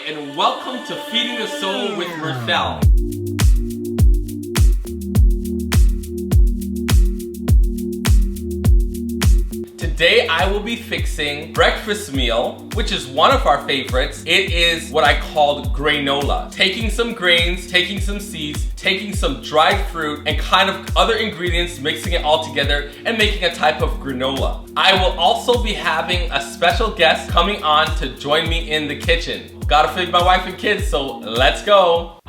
and welcome to Feeding the Soul with Mirthell. Today I will be fixing breakfast meal, which is one of our favorites. It is what I called granola. Taking some grains, taking some seeds, taking some dried fruit, and kind of other ingredients, mixing it all together and making a type of granola. I will also be having a special guest coming on to join me in the kitchen. Gotta feed my wife and kids, so let's go.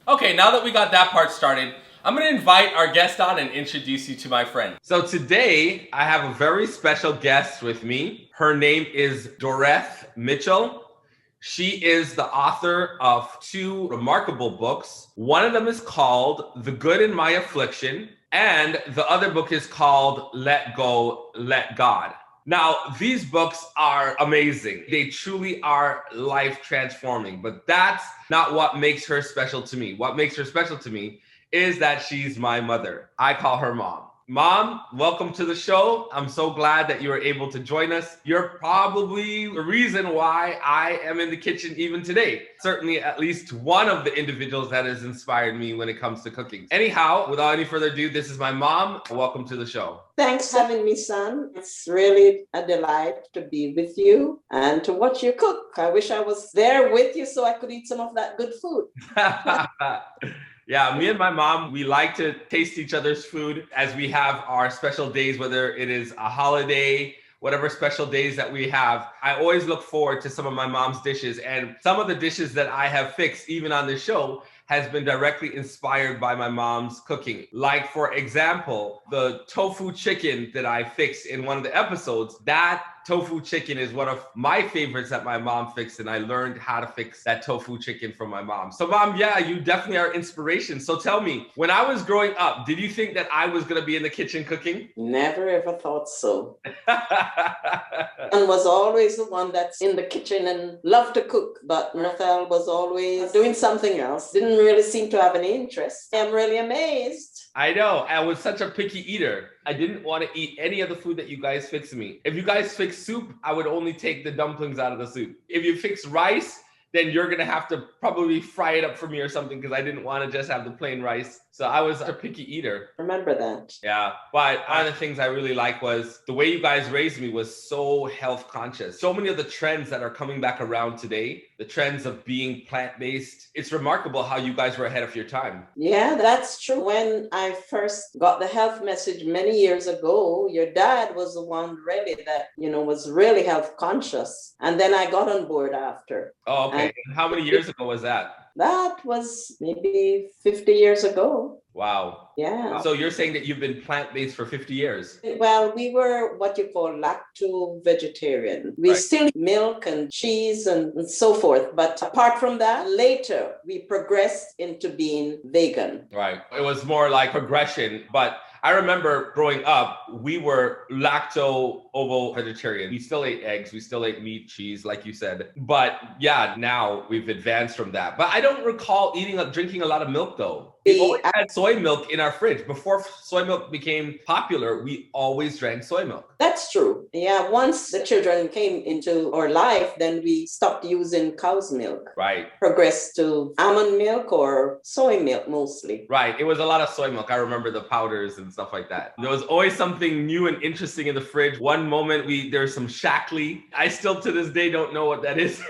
Okay, now that we got that part started, I'm gonna invite our guest on and introduce you to my friend. So today, I have a very special guest with me. Her name is Dorreth Mitchell. She is the author of two remarkable books. One of them is called God In My Affliction, and the other book is called Let Go, Let God. Now, these books are amazing. They truly are life transforming, but that's not what makes her special to me. What makes her special to me is that she's my mother. I call her Mom. Mom, welcome to the show. I'm so glad that you were able to join us. You're probably the reason why I am in the kitchen even today. Certainly at least one of the individuals that has inspired me when it comes to cooking. Anyhow, without any further ado, this is my mom. Welcome to the show. Thanks for having me, son. It's really a delight to be with you and to watch you cook. I wish I was there with you so I could eat some of that good food. Yeah, me and my mom, we like to taste each other's food as we have our special days, whether it is a holiday, whatever special days that we have. I always look forward to some of my mom's dishes, and some of the dishes that I have fixed, even on the show, has been directly inspired by my mom's cooking. Like, for example, the tofu chicken that I fixed in one of the episodes, that tofu chicken is one of my favorites that my mom fixed, and I learned how to fix that tofu chicken from my mom. So Mom, yeah, you definitely are inspiration. So tell me, when I was growing up, did you think that I was gonna be in the kitchen cooking? Never ever thought so. And was always the one that's in the kitchen and loved to cook, but Mirthell was always doing something else. Didn't really seem to have any interest. I'm really amazed. I know, I was such a picky eater. I didn't want to eat any of the food that you guys fixed me. If you guys fix soup, I would only take the dumplings out of the soup. If you fix rice, then you're gonna have to probably fry it up for me or something, because I didn't want to just have the plain rice. So I was a picky eater. Remember that. Yeah, but one of the things I really like was the way you guys raised me was so health conscious. So many of the trends that are coming back around today, the trends of being plant-based, it's remarkable how you guys were ahead of your time. Yeah, that's true. When I first got the health message many years ago, your dad was the one really that, was really health conscious. And then I got on board after. Oh, okay. And how many years ago was that? That was maybe 50 years ago. Wow. Yeah. So you're saying that you've been plant-based for 50 years? Well, we were what you call lacto-vegetarian. We still eat milk and cheese and so forth. But apart from that, later we progressed into being vegan. Right. It was more like progression. But I remember growing up, we were lacto-ovo-vegetarian. We still ate eggs. We still ate meat, cheese, like you said. But yeah, now we've advanced from that. But I don't recall drinking a lot of milk though. We always had soy milk in our fridge. Before soy milk became popular, we always drank soy milk. That's true. Yeah, once the children came into our life, then we stopped using cow's milk. Right. Progressed to almond milk or soy milk mostly. Right. It was a lot of soy milk. I remember the powders and stuff like that. There was always something new and interesting in the fridge. One moment there's some Shackley. I still to this day don't know what that is.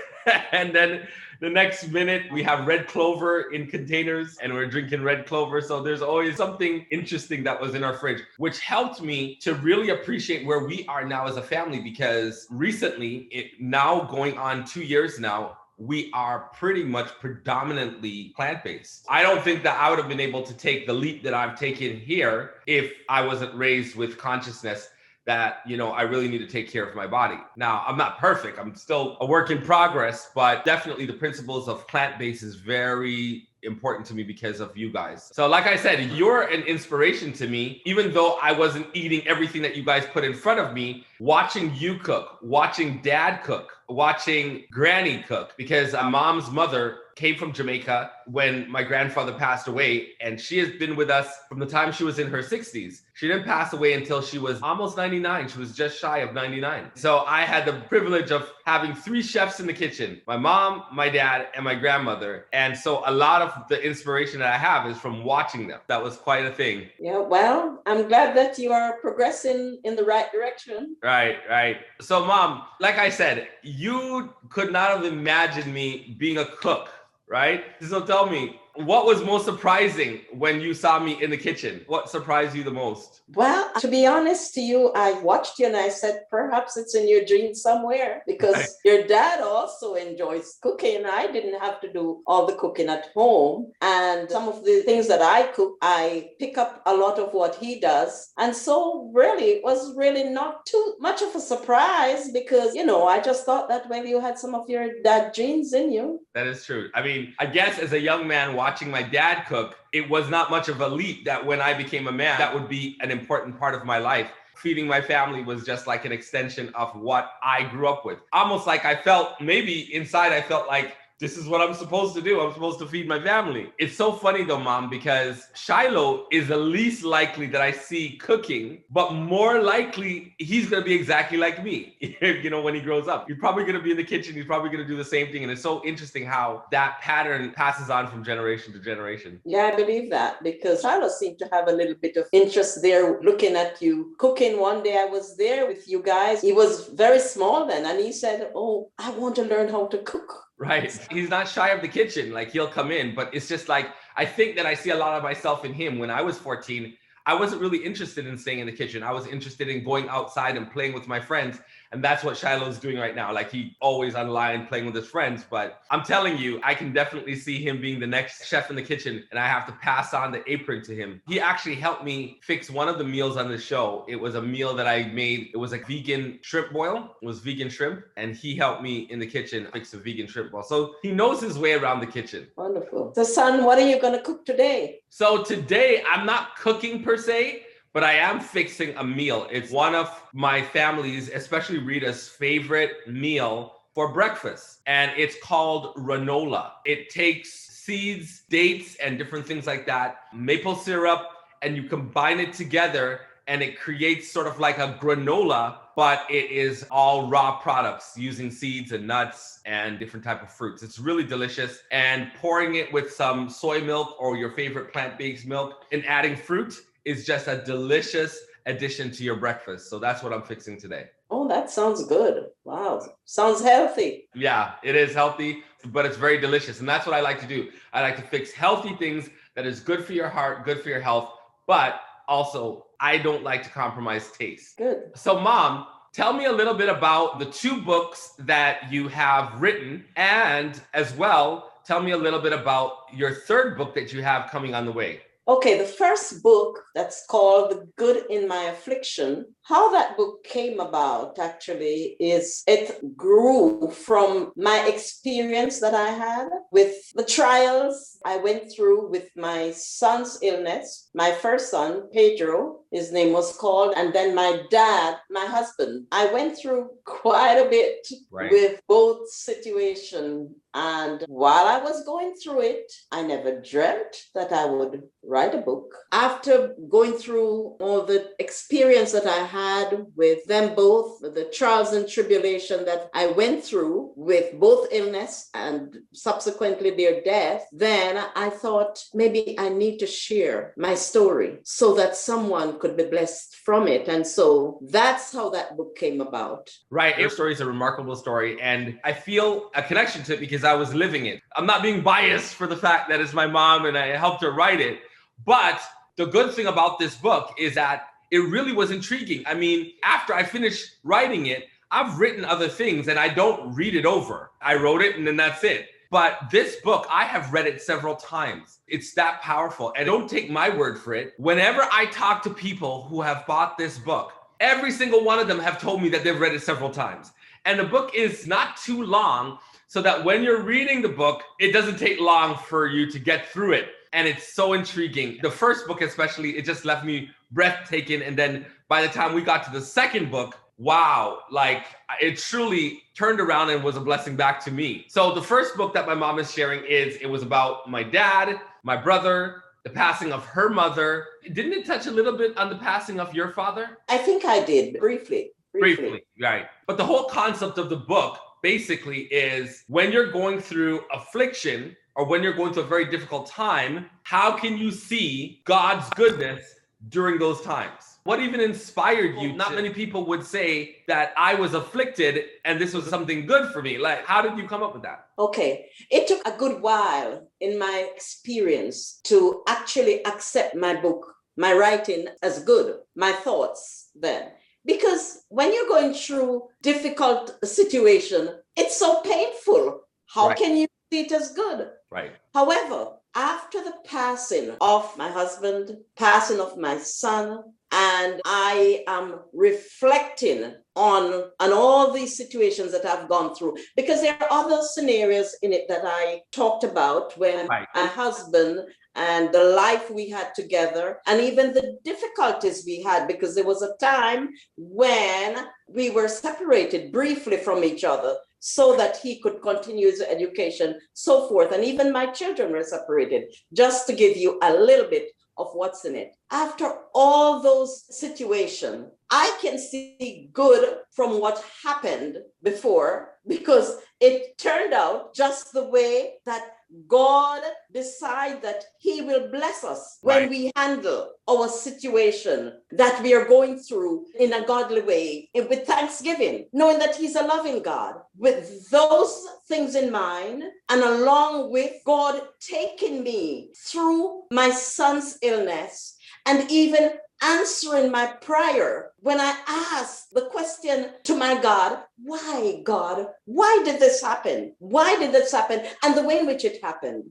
And then the next minute we have red clover in containers and we're drinking red clover. So there's always something interesting that was in our fridge, which helped me to really appreciate where we are now as a family, because recently, now going on 2 years now, we are pretty much predominantly plant-based. I don't think that I would have been able to take the leap that I've taken here if I wasn't raised with consciousness that, I really need to take care of my body. Now, I'm not perfect. I'm still a work in progress, but definitely the principles of plant-based is very important to me because of you guys. So like I said, you're an inspiration to me, even though I wasn't eating everything that you guys put in front of me. Watching you cook, watching dad cook, watching granny cook, because mom's mother came from Jamaica when my grandfather passed away, and she has been with us from the time she was in her 60s. She didn't pass away until she was almost 99. She was just shy of 99. So I had the privilege of having 3 chefs in the kitchen: my mom, my dad, and my grandmother. And so a lot of the inspiration that I have is from watching them. That was quite a thing. Yeah, well, I'm glad that you are progressing in the right direction. Right. So Mom, like I said, you could not have imagined me being a cook, right? So tell me, what was most surprising when you saw me in the kitchen? What surprised you the most? Well, to be honest to you, I watched you and I said, perhaps it's in your dreams somewhere, because your dad also enjoys cooking. I didn't have to do all the cooking at home. And some of the things that I cook, I pick up a lot of what he does. And so really, it was really not too much of a surprise, because, I just thought that, well, you had some of your dad genes in you. That is true. I mean, I guess as a young man watching my dad cook, it was not much of a leap that when I became a man, that would be an important part of my life. Feeding my family was just like an extension of what I grew up with. Almost like I felt, maybe inside I felt like, this is what I'm supposed to do. I'm supposed to feed my family. It's so funny though, Mom, because Shiloh is the least likely that I see cooking, but more likely he's going to be exactly like me, when he grows up. He's probably going to be in the kitchen. He's probably going to do the same thing. And it's so interesting how that pattern passes on from generation to generation. Yeah, I believe that, because Shiloh seemed to have a little bit of interest there looking at you cooking. One day I was there with you guys. He was very small then, and he said, oh, I want to learn how to cook. Right. He's not shy of the kitchen. Like, he'll come in, but it's just like, I think that I see a lot of myself in him. When I was 14, I wasn't really interested in staying in the kitchen. I was interested in going outside and playing with my friends. And that's what Shiloh's doing right now. Like, he always online playing with his friends. But I'm telling you, I can definitely see him being the next chef in the kitchen. And I have to pass on the apron to him. He actually helped me fix one of the meals on the show. It was a meal that I made. It was a vegan shrimp boil. It was vegan shrimp. And he helped me in the kitchen fix a vegan shrimp boil. So he knows his way around the kitchen. Wonderful. So son, what are you going to cook today? So today, I'm not cooking per se, but I am fixing a meal. It's one of my family's, especially Rita's, favorite meal for breakfast. And it's called granola. It takes seeds, dates, and different things like that, maple syrup, and you combine it together and it creates sort of like a granola, but it is all raw products using seeds and nuts and different type of fruits. It's really delicious. And pouring it with some soy milk or your favorite plant-based milk and adding fruit is just a delicious addition to your breakfast. So that's what I'm fixing today. Oh, that sounds good. Wow. Sounds healthy. Yeah, it is healthy, but it's very delicious. And that's what I like to do. I like to fix healthy things that is good for your heart, good for your health, but also I don't like to compromise taste. Good. So Mom, tell me a little bit about the 2 books that you have written, and as well, tell me a little bit about your 3rd book that you have coming on the way. Okay, the first book, that's called God In My Affliction. How that book came about actually is it grew from my experience that I had with the trials I went through with my son's illness. My first son, Pedro, his name was called, and then my dad, my husband. I went through quite a bit with both situations. And while I was going through it, I never dreamt that I would write a book. After going through all the experience that I had with them both, the trials and tribulation that I went through with both illness and subsequently their death, then I thought maybe I need to share my story so that someone could be blessed from it. And so that's how that book came about. Right. Your story is a remarkable story. And I feel a connection to it because I was living it. I'm not being biased for the fact that it's my mom and I helped her write it. But the good thing about this book is that it really was intriguing. I mean, after I finished writing it, I've written other things and I don't read it over. I wrote it and then that's it. But this book, I have read it several times. It's that powerful. And don't take my word for it. Whenever I talk to people who have bought this book, every single one of them have told me that they've read it several times. And the book is not too long, so that when you're reading the book, it doesn't take long for you to get through it. And it's so intriguing. The first book especially, it just left me breathtaking. And then by the time we got to the second book, wow, like it truly turned around and was a blessing back to me. So the first book that my mom is sharing it was about my dad, my brother, the passing of her mother. Didn't it touch a little bit on the passing of your father? I think I did, briefly. Briefly, right. But the whole concept of the book basically is when you're going through affliction or when you're going through a very difficult time, how can you see God's goodness during those times? What even inspired you? Not many people would say that I was afflicted and this was something good for me. Like, how did you come up with that? Okay. It took a good while in my experience to actually accept my book, my writing as good, my thoughts then. Because when you're going through difficult situation, it's so painful. How can you see it as good? Right. However, after the passing of my husband, passing of my son, and I am reflecting on all these situations that I've gone through, because there are other scenarios in it that I talked about when my husband and the life we had together, and even the difficulties we had, because there was a time when we were separated briefly from each other so that he could continue his education, so forth. And even my children were separated, just to give you a little bit of what's in it. After all those situations, I can see good from what happened before, because it turned out just the way that God decides that he will bless us when we handle our situation that we are going through in a godly way, with thanksgiving, knowing that he's a loving God. With those things in mind, and along with God taking me through my son's illness, and even answering my prayer when I asked the question to my God, why, God? Why did this happen? Why did this happen? And the way in which it happened.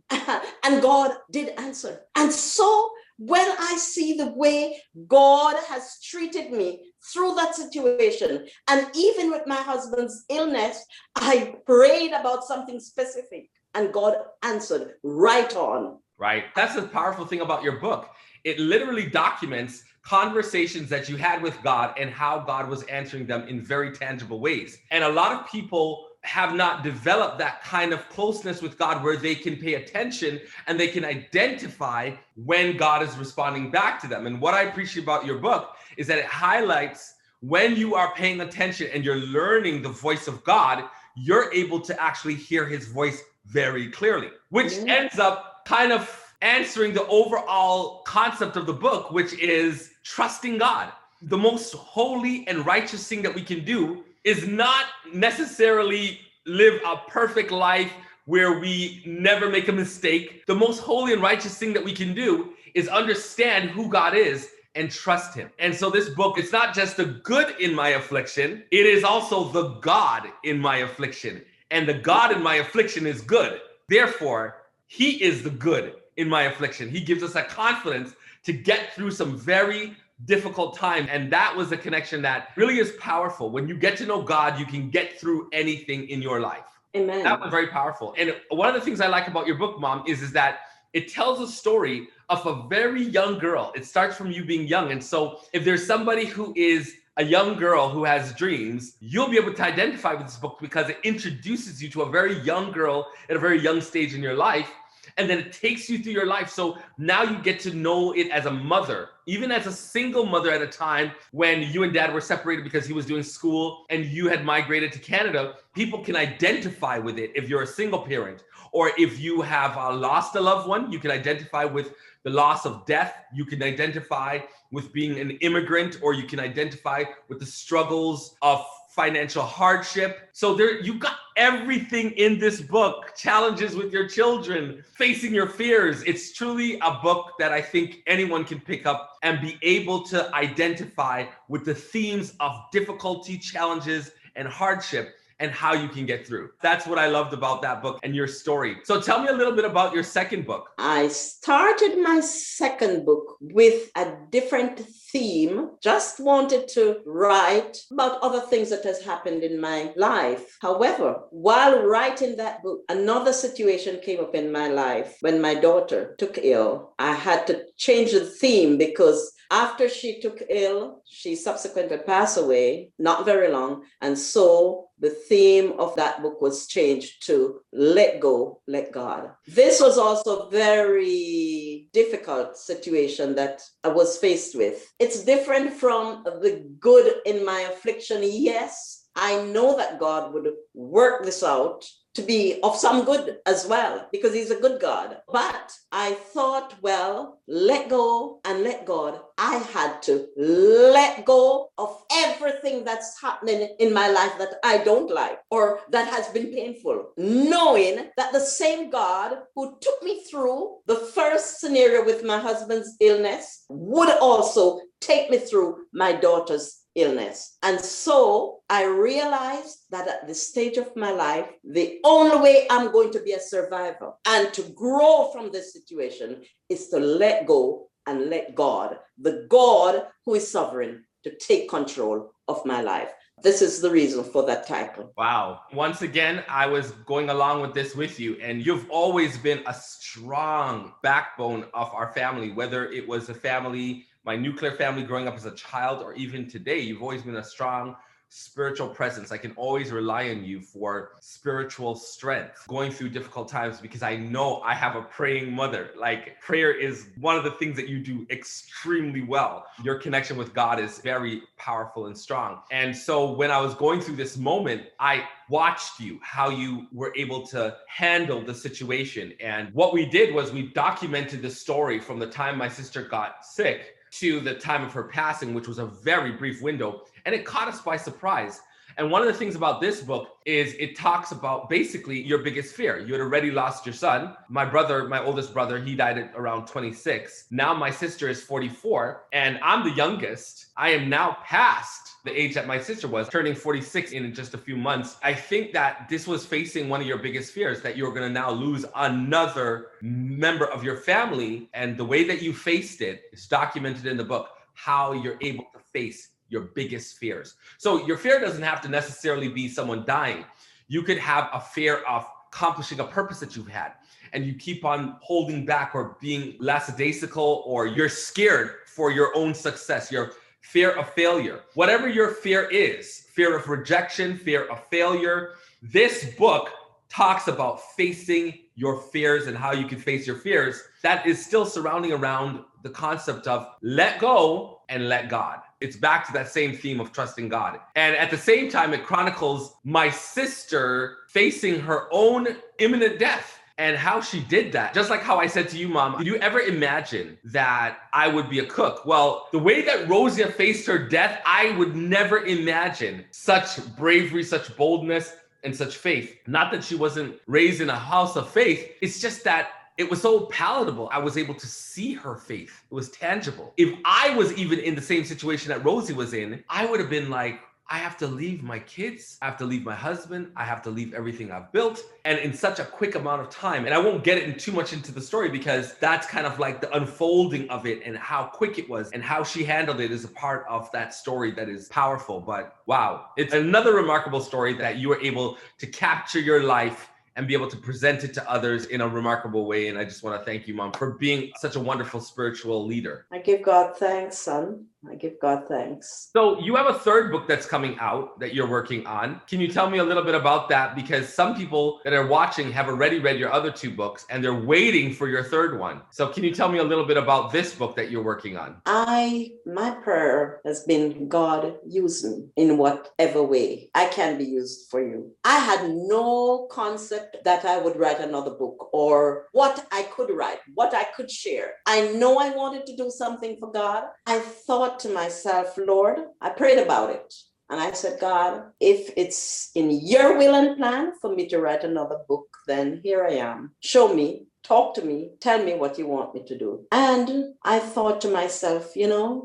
And God did answer. And so when I see the way God has treated me through that situation, and even with my husband's illness, I prayed about something specific and God answered right on. Right. That's the powerful thing about your book. It literally documents conversations that you had with God and how God was answering them in very tangible ways. And a lot of people have not developed that kind of closeness with God where they can pay attention and they can identify when God is responding back to them. And what I appreciate about your book is that it highlights when you are paying attention and you're learning the voice of God, you're able to actually hear his voice very clearly, which ends up kind of answering the overall concept of the book, which is trusting God. The most holy and righteous thing that we can do is not necessarily live a perfect life where we never make a mistake. The most holy and righteous thing that we can do is understand who God is and trust him. And so this book, it's not just the good in my affliction, it is also the God in my affliction. And the God in my affliction is good. Therefore, he is the good in my affliction. He gives us a confidence to get through some very difficult time. And that was a connection that really is powerful. When you get to know God, you can get through anything in your life. Amen. That was very powerful. And one of the things I like about your book, Mom, is that it tells a story of a very young girl. It starts from you being young. And so if there's somebody who is a young girl who has dreams, you'll be able to identify with this book because it introduces you to a very young girl at a very young stage in your life. And then it takes you through your life. So now you get to know it as a mother, even as a single mother at a time when you and dad were separated because he was doing school and you had migrated to Canada. People can identify with it if you're a single parent, or if you have lost a loved one, you can identify with the loss of death. You can identify with being an immigrant, or you can identify with the struggles of financial hardship. So there, you've got everything in this book. Challenges with your children, facing your fears. It's truly a book that I think anyone can pick up and be able to identify with the themes of difficulty, challenges, and hardship, and how you can get through. That's what I loved about that book and your story. So tell me a little bit about your second book. I started my second book with a different theme. Just wanted to write about other things that has happened in my life. However, while writing that book, another situation came up in my life when my daughter took ill. I had to change the theme because after she took ill, she subsequently passed away, not very long. And so the theme of that book was changed to Let Go, Let God. This was also a very difficult situation that I was faced with. It's different from the God In My Affliction. Yes, I know that God would work this out to be of some good as well, because he's a good God. But I thought, well, let go and let God. I had to let go of everything that's happening in my life that I don't like or that has been painful, knowing that the same God who took me through the first scenario with my husband's illness would also take me through my daughter's illness. And so I realized that at this stage of my life, the only way I'm going to be a survivor and to grow from this situation is to let go and let God, the God who is sovereign, to take control of my life. This is the reason for that title. Wow. Once again, I was going along with this with you, and you've always been a strong backbone of our family, whether it was a family, my nuclear family growing up as a child, or even today, you've always been a strong spiritual presence. I can always rely on you for spiritual strength going through difficult times, because I know I have a praying mother. Like, prayer is one of the things that you do extremely well. Your connection with God is very powerful and strong. And so when I was going through this moment, I watched you, how you were able to handle the situation. And what we did was we documented the story from the time my sister got sick to the time of her passing, which was a very brief window, and it caught us by surprise. And one of the things about this book is it talks about basically your biggest fear. You had already lost your son. My brother, my oldest brother, he died at around 26. Now my sister is 44, and I'm the youngest. I am now past the age that my sister was, turning 46 in just a few months. I think that this was facing one of your biggest fears, that you're going to now lose another member of your family. And the way that you faced it is documented in the book, how you're able to face your biggest fears. So your fear doesn't have to necessarily be someone dying. You could have a fear of accomplishing a purpose that you've had, and you keep on holding back or being lackadaisical, or you're scared for your own success, your fear of failure. Whatever your fear is, fear of rejection, fear of failure, this book talks about facing your fears and how you can face your fears. That is still surrounding around the concept of let go and let God. It's back to that same theme of trusting God. And at the same time, it chronicles my sister facing her own imminent death and how she did that. Just like how I said to you, Mom, did you ever imagine that I would be a cook? Well, the way that Rosia faced her death, I would never imagine such bravery, such boldness, and such faith. Not that she wasn't raised in a house of faith. It's just that it was so palatable. I was able to see her faith. It was tangible. If I was even in the same situation that Rosie was in, I would have been like, I have to leave my kids. I have to leave my husband. I have to leave everything I've built. And in such a quick amount of time. And I won't get it too much into the story, because that's kind of like the unfolding of it and how quick it was and how she handled it is a part of that story that is powerful. But wow, it's another remarkable story that you were able to capture your life and be able to present it to others in a remarkable way. And I just want to thank you, Mom, for being such a wonderful spiritual leader. I give God thanks, son. I give God thanks. So you have a third book that's coming out that you're working on. Can you tell me a little bit about that? Because some people that are watching have already read your other two books and they're waiting for your third one. So can you tell me a little bit about this book that you're working on? My prayer has been, God, use me in whatever way I can be used for you. I had no concept that I would write another book or what I could write, what I could share. I know I wanted to do something for God. I thought to myself, Lord, I prayed about it. And I said, God, if it's in your will and plan for me to write another book, then here I am. Show me, talk to me, tell me what you want me to do. And I thought to myself,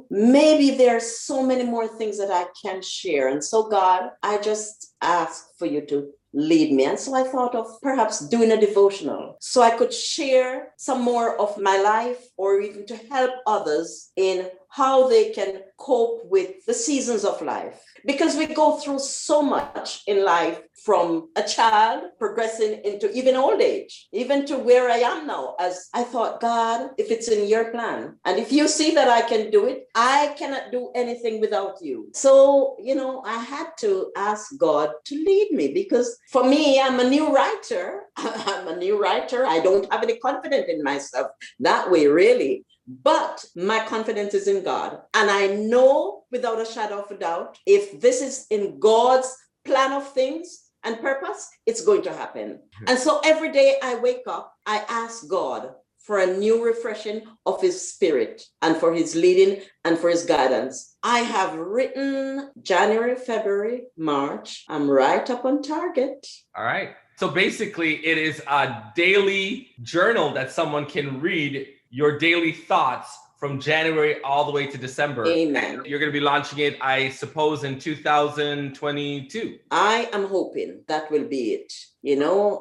maybe there are so many more things that I can share. And so, God, I just ask for you to lead me. And so I thought of perhaps doing a devotional so I could share some more of my life or even to help others in how they can cope with the seasons of life. Because we go through so much in life from a child progressing into even old age, even to where I am now. As I thought, God, if it's in your plan, and if you see that I can do it, I cannot do anything without you. So, I had to ask God to lead me because for me, I'm a new writer. I don't have any confidence in myself that way, really. But my confidence is in God. And I know without a shadow of a doubt, if this is in God's plan of things and purpose, it's going to happen. And so every day I wake up, I ask God for a new refreshing of his spirit and for his leading and for his guidance. I have written January, February, March. I'm right up on target. All right. So basically it is a daily journal that someone can read your daily thoughts from January all the way to December. Amen. You're going to be launching it, I suppose, in 2022. I am hoping that will be it.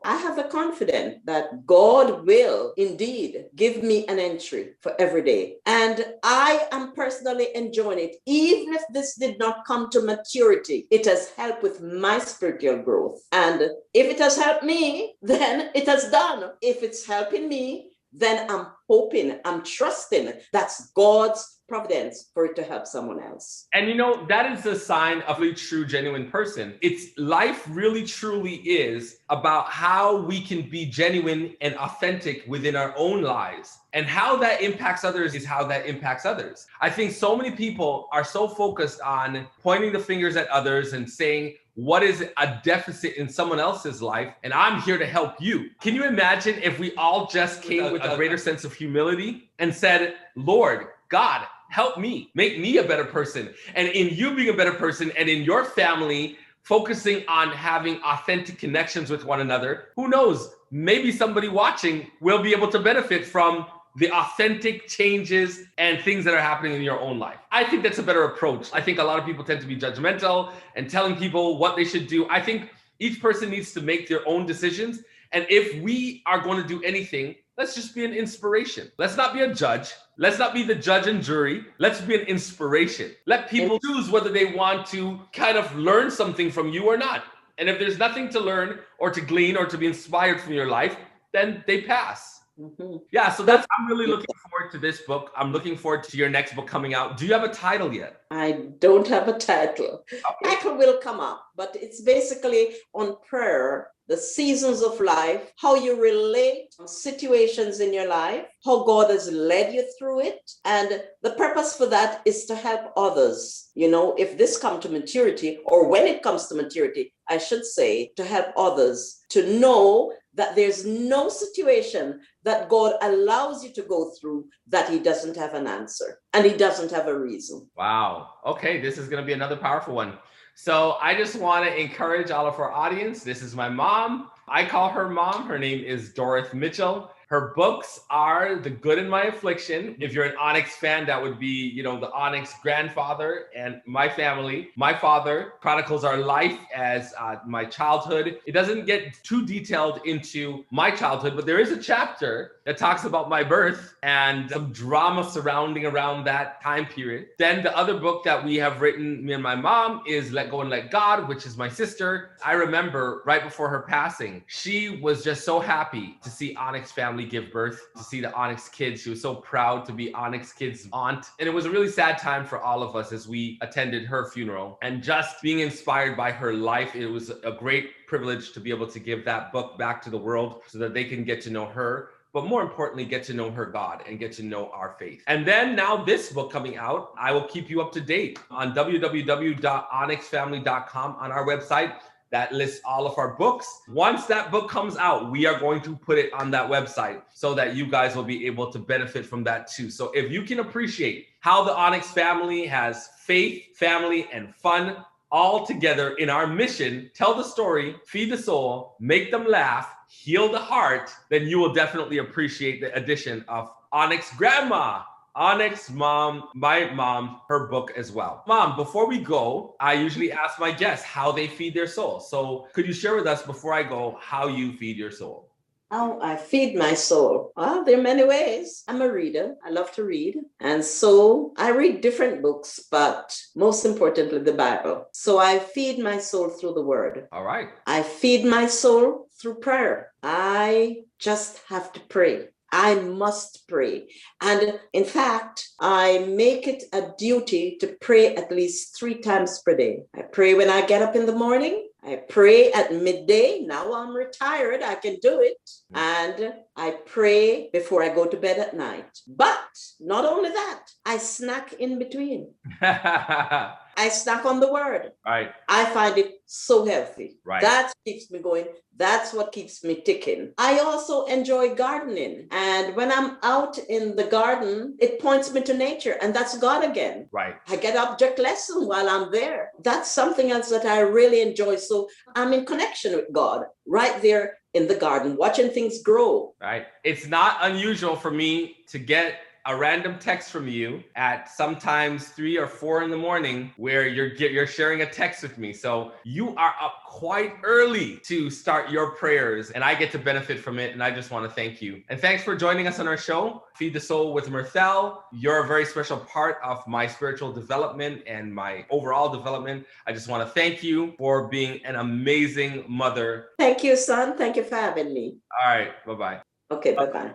I have a confidence that God will indeed give me an entry for every day. And I am personally enjoying it. Even if this did not come to maturity, it has helped with my spiritual growth. And if it has helped me, then it has done. If it's helping me, then I'm hoping, I'm trusting that's God's providence for it to help someone else. And that is the sign of a true, genuine person. It's life really truly is about how we can be genuine and authentic within our own lives. And how that impacts others is how that impacts others. I think so many people are so focused on pointing the fingers at others and saying, what is a deficit in someone else's life? And I'm here to help you. Can you imagine if we all just came with a greater sense of humility and said, Lord, God, help me, make me a better person. And in you being a better person and in your family, focusing on having authentic connections with one another, who knows, maybe somebody watching will be able to benefit from the authentic changes and things that are happening in your own life. I think that's a better approach. I think a lot of people tend to be judgmental and telling people what they should do. I think each person needs to make their own decisions. And if we are going to do anything, let's just be an inspiration. Let's not be a judge. Let's not be the judge and jury. Let's be an inspiration. Let people choose whether they want to kind of learn something from you or not. And if there's nothing to learn or to glean or to be inspired from your life, then they pass. Mm-hmm. Yeah, so I'm really looking forward to this book. I'm looking forward to your next book coming out. Do you have a title yet? I don't have a title. Okay. Title will come up, but it's basically on prayer, the seasons of life, how you relate to situations in your life, how God has led you through it. And the purpose for that is to help others. If this comes to maturity, or when it comes to maturity, I should say, to help others to know that there's no situation that God allows you to go through that he doesn't have an answer and he doesn't have a reason. Wow. Okay, this is going to be another powerful one. So I just want to encourage all of our audience. This is my mom. I call her mom. Her name is Dorreth Mitchell. Her books are The God In My Affliction. If you're an Onyx fan, that would be, the Onyx grandfather and my family. My father chronicles our life as my childhood. It doesn't get too detailed into my childhood, but there is a chapter that talks about my birth and some drama surrounding around that time period. Then the other book that we have written, me and my mom, is Let Go and Let God, which is my sister. I remember right before her passing, she was just so happy to see Onyx family give birth, to see the Onyx kids. She was so proud to be Onyx kids' aunt. And it was a really sad time for all of us as we attended her funeral. And just being inspired by her life, it was a great privilege to be able to give that book back to the world so that they can get to know her, but more importantly, get to know her God and get to know our faith. And then now this book coming out, I will keep you up to date on www.onyxfamily.com on our website. That lists all of our books. Once that book comes out, we are going to put it on that website so that you guys will be able to benefit from that too. So if you can appreciate how the Onyx family has faith, family, and fun all together in our mission, tell the story, feed the soul, make them laugh, heal the heart, then you will definitely appreciate the addition of Onyx Grandma, Onyx Mom, my mom, her book as well. Mom, before we go, I usually ask my guests how they feed their soul. So could you share with us before I go how you feed your soul? How I feed my soul. Well, there are many ways. I'm a reader. I love to read. And so I read different books, but most importantly, the Bible. So I feed my soul through the word. All right. I feed my soul through prayer. I just have to pray. I must pray. And in fact, I make it a duty to pray at least 3 times per day. I pray when I get up in the morning. I pray at midday. Now I'm retired, I can do it. And I pray before I go to bed at night. But not only that, I snack in between. I snack on the word. Right. I find it so healthy. Right. That keeps me going. That's what keeps me ticking. I also enjoy gardening. And when I'm out in the garden, it points me to nature. And that's God again. Right. I get object lesson while I'm there. That's something else that I really enjoy. So I'm in connection with God right there in the garden, watching things grow. Right. It's not unusual for me to get a random text from you at sometimes 3 or 4 in the morning where you're sharing a text with me. So you are up quite early to start your prayers and I get to benefit from it. And I just want to thank you. And thanks for joining us on our show, Feed the Soul with Mirthell. You're a very special part of my spiritual development and my overall development. I just want to thank you for being an amazing mother. Thank you, son. Thank you for having me. All right. Bye-bye. Okay, bye-bye.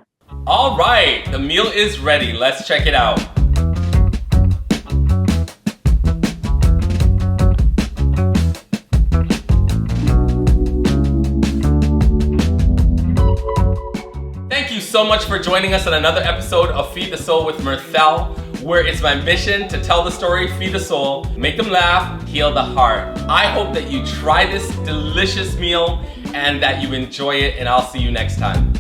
All right, the meal is ready. Let's check it out. Thank you so much for joining us on another episode of Feed the Soul with Mirthell, where it's my mission to tell the story, feed the soul, make them laugh, heal the heart. I hope that you try this delicious meal and that you enjoy it, and I'll see you next time.